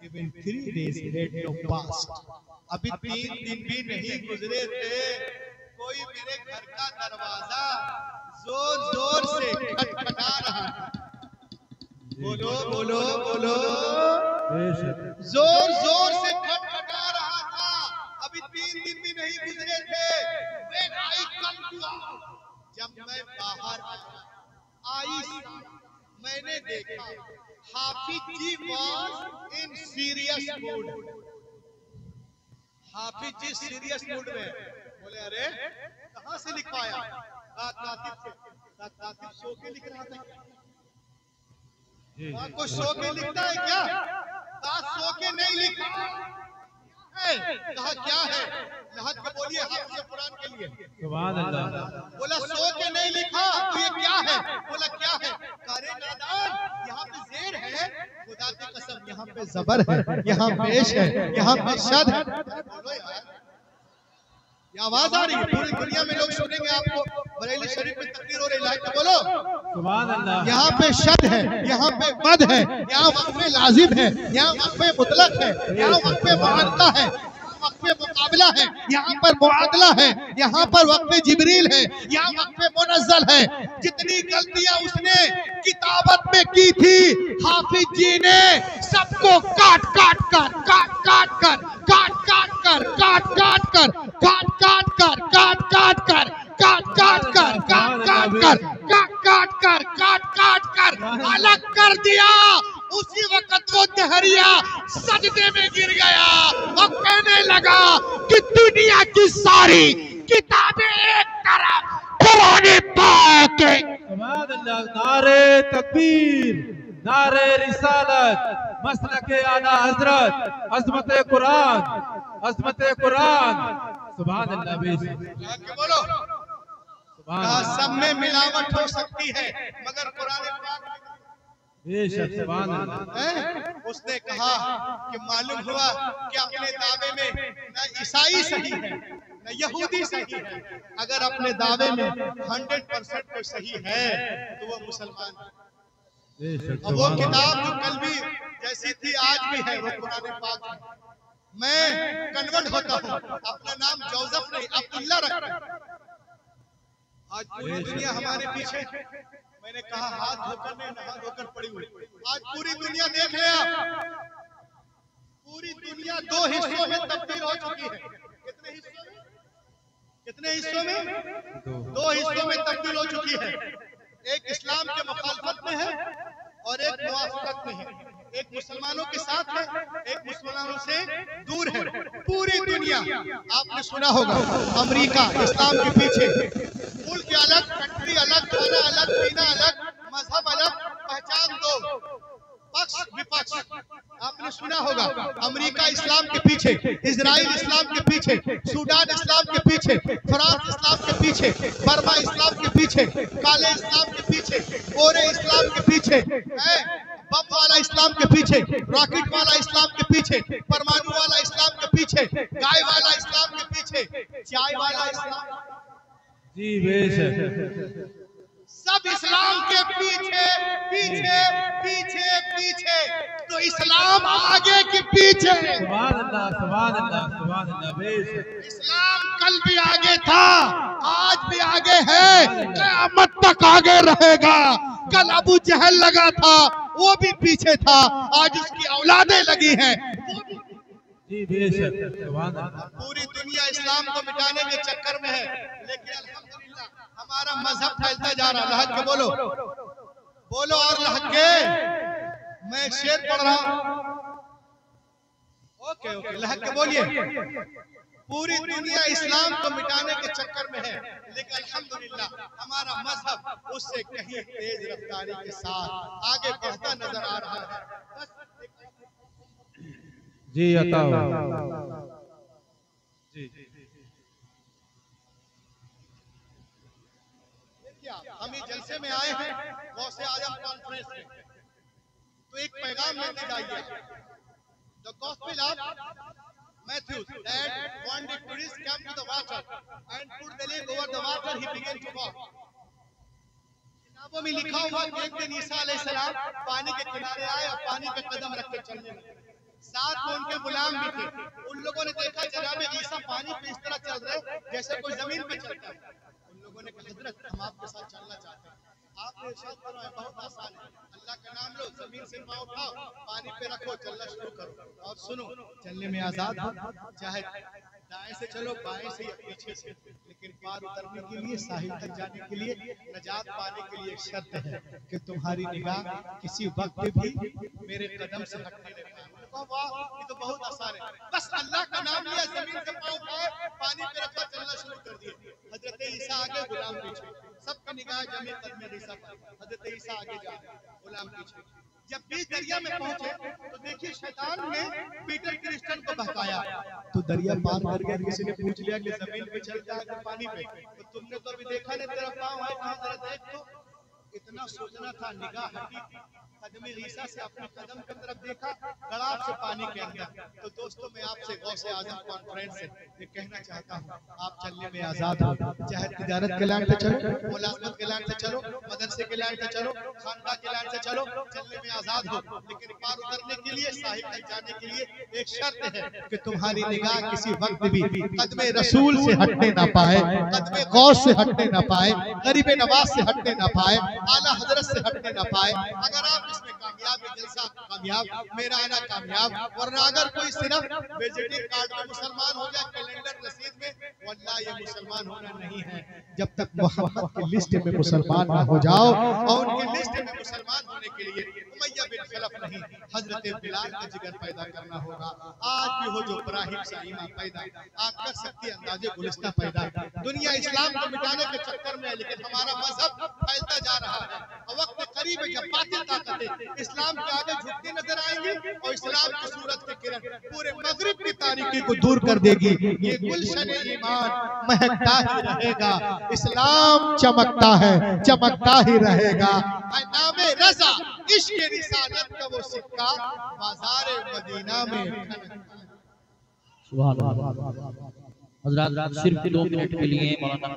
Even 3 days had no passed, अभी 3 दिन भी नहीं गुजरे थे, कोई मेरे घर का दरवाजा जोर जोर से खटखटा रहा था। बोलो बोलो बोलो, जोर जोर से खटखटा रहा था। अभी 3 दिन भी नहीं गुजरे थे। When I come to out, जब मैं बाहर आई मैंने देखा Hafiz ji was in serious mood। Hafiz ji serious mood में बोले अरे कहाँ से लिखवाया? कातिब से। कातिब सो के लिख रहा था। कोई सो के लिखता है क्या? सो के नहीं लिखा। कहा क्या है? लहद के बोलिए हाफिज कुरान के लिए। सुभान अल्लाह। बोला सो के नहीं लिखा तो ये क्या है? बोला क्या है? कारे नादान, यहाँ पे जेर है, खुदा की कसम यहाँ पे जबर है, यहाँ पेश है, यहाँ पे शद है। बोलो यार, ये आवाज आ रही है, पूरी दुनिया में लोग सुनेंगे आपको। बरेली शरीफ में तकरीर हो रही, लाइक तो बोलो सुभान अल्लाह। यहाँ पे शद है, यहाँ पे मद है, यहाँ वक्फे लाजिम है, यहाँ वक्फे मुतलक है, यहाँ वक्फे मुअत्ता है, वक्फे मुकाबला है, यहाँ पर मुआदला है, यहाँ पर वक्फे जिब्रील है, यहाँ वक्फे मुनज़्ज़ल है। जितनी गलतियां उसने किताबत में की थी हाफिज जी ने सबको काट काट कर काट काट कर काट काट कर काट काट कर काट काट कर काट काट कर काट काट कर काट काट कर काट काट कर काट काट कर अलग कर दिया। उसी वक्त वो दहरिया सजदे में गिर गया और कहने लगा कि दुनिया की सारी किताबें एक तरफ, कुरान पाक। सुभान अल्लाह। नारे तकबीर, नारे रिसालत, मसलक आला हजरत, अज़मत कुरान, अज़मत कुरान। सुभान अल्लाह। बोलो सब में मिलावट हो सकती है मगर कुरान पाक बेशक सुभान अल्लाह। उसने कहा कि मालूम हुआ कि अपने दावे में न ईसाई सही है न यहूदी सही है, अगर अपने दावे में 100% कोई सही है तो वो मुसलमान है। बेशक अब वो सुभान किताब अल्लाह। जो कल भी जैसी थी आज भी है, वो कुरान पाक है। मैं कन्वर्ट होता हूँ, अपना नाम जोसेफ नहीं अब्दुल्ला रखता हूं। आज पूरी दुनिया हमारे पीछे, मैंने कहा हाथ धोकर नहीं नहा धोकर पड़ी हुई। आज पूरी दुनिया देख ले आप, पूरी दुनिया दो हिस्सों में तब्दील हो चुकी है। कितने हिस्सों में? कितने हिस्सों में? दो हिस्सों में तब्दील हो चुकी है। एक इस्लाम के मुखालफत में है और एक मुवाफकत में है। एक मुसलमानों के साथ है, एक मुसलमानों से दूर है। पूरी दुनिया, आपने सुना होगा अमेरिका इस्लाम के पीछे, मुल्क अलग, कंट्री अलग, खाना अलग, पीना अलग, मजहब अलग, पहचान दो, पक्ष विपक्ष। आपने सुना होगा अमेरिका इस्लाम के पीछे, इजराइल इस्लाम के पीछे, सूडान इस्लाम के पीछे, फ्रांस इस्लाम के पीछे, बर्मा इस्लाम के पीछे, काले इस्लाम के पीछे, गोरे इस्लाम के पीछे, बम वाला इस्लाम के पीछे, रॉकेट वाला इस्लाम के पीछे, परमाणु वाला इस्लाम के पीछे, गाय वाला इस्लाम के पीछे, चाय वाला इस्लाम, जी बेशक सब इस्लाम के पीछे पीछे पीछे पीछे। तो इस्लाम आगे की पीछे। सुभान अल्लाह सुभान अल्लाह सुभान अल्लाह। बेशक इस्लाम कल भी आगे था, आज भी आगे है, क़यामत तक आगे रहेगा। कल अबू जहल लगा था, वो भी पीछे था, आज उसकी औलादें लगी हैं, वो भी। जी बेशक सुभान अल्लाह। पूरी दुनिया इस्लाम को मिटाने के चक्कर में है, लेकिन अल्हम्दुलिल्लाह हमारा मजहब फैलता जा रहा है। लहक के बोलो, बोलो और लहक के। मैं एक शेर पढ़ रहा हूं, ओके ओके, लहक के बोलिए। पूरी दुनिया इस्लाम को मिटाने के चक्कर में है, लेकिन अल्हम्दुलिल्लाह हमारा मजहब उससे कहीं तेज रफ्तारी के साथ आगे बढ़ता नजर आ रहा है। जी अता जी हम इस जलसे में आए हैं गौसे आजम कॉन्फ्रेंस में, तो एक पैगाम लेते जाइए। The gospel of Matthew that when the tourists came to the water and put the leg over the water, he began to walk. किताबों में लिखा हुआ कि एक दिन ईसा अलैहिस्सलाम पानी के किनारे आए और पानी पे कदम रख के चलने लगे। साथ में उनके गुलाम भी थे। उन लोगों ने देखा जनाब ईसा पानी पे इस तरह चल रहे जैसे कोई जमीन पे चलता है। उन लोगों ने कहा हजरत हम आपके साथ चलना चाहते हैं। आपने इरशाद फरमाया बहुत आसान है, अल्लाह का नाम लो, जमीन से पाँव उठाओ, पानी पे रखो, चलना शुरू करो। और सुनो, चलने में आजाद हो, चाहे दाएं से चलो, बाएं से या पीछे से, लेकिन पार उतरने के लिए, साहिल तक जाने के लिए, नजात पाने के लिए एक शर्त है कि तुम्हारी निगाह किसी वक्त भी मेरे कदम से हटने नहीं पाए। वाह, ये तो बहुत आसान है, बस अल्लाह का नाम लिया, जमीन से पाँव उठाए, पानी पे रखा, चलना शुरू कर दिए। हजरत ईसा आगे, गुलाम पीछे, सबकी निगाह जमी कदम ईसा पर। हजरत ईसा आगे जा, गुलाम पीछे। जब बीच दरिया में पहुंचे तो देखिए शैतान ने पीटर क्रिस्टियन को बहकाया, तो दरिया पार कर गया। किसी ने पूछ लिया कि जमीन पे चलता है कि पानी पे, तो तुमने तो अभी देखा नहीं, तेरा पाँव है कहाँ, जरा देख। तो इतना सोचना था, निगाह हटी, कदम ईसा से अपने कदम की तरफ देखा, गड़ाप से पानी के अंदर। तो दोस्तों मैं आपसे गौसे आजम कॉन्फ्रेंस से ये कहना चाहता हूँ, आप चलने में आजाद हो, चाहे तिजारत के लाइन पे चलो, मुलाजमत के लाइन पे चलो, मदरसे के लाइन पे चलो, खानका के लाइन से चलो, चलने में आजाद हो। लेकिन पार उतरने के लिए, साहिब तक जाने के लिए एक शर्त है कि तुम्हारी निगाह किसी वक्त भी कदम रसूल से हटने ना पाए, कदम गौस से हटने ना पाए, गरीब नवाज से हटने ना पाए, आला हजरत से हटने ना पाए। अगर आप इसमें कामयाब, ये जलसा कामयाब, मेरा आना कामयाब, वरना अगर कोई सिर्फ विजिटिंग कार्ड में मुसलमान हो जाए, कैलेंडर रसीद में, वल्लाह ये मुसलमान होना नहीं है। जब तक मोहम्मद की लिस्ट में मुसलमान ना हो जाओ, और उनकी लिस्ट में मुसलमान होने के लिए उमैया बिन तकल्लुफ नहीं, हजरत बिलाल का जिगर पैदा करना होगा। आज भी हो जो इब्राहिम सा ईमान पैदा, आप कर सकती है अंदाजे गुलिस्ता पैदा। दुनिया इस्लाम को मिटाने के चक्कर में है, लेकिन हमारा मजहब फैलता जा रहा है। वक्त करीब है जब बातिल ताकतें इस्लाम के आगे झुकती नजर आएंगी और इस्लाम की सूरत की किरण पूरे मगरिब की तारीकी को दूर कर देगी। ये गुलशन ईमान महकता ही रहेगा, इस्लाम चमकता है, चमकता ही रहेगा। नामे रजा इश्क़ रिसालत का वो सिक्का बाज़ारे मदीना में सुभान अल्लाह। हज़रात सिर्फ 2 मिनट के लिए मौलाना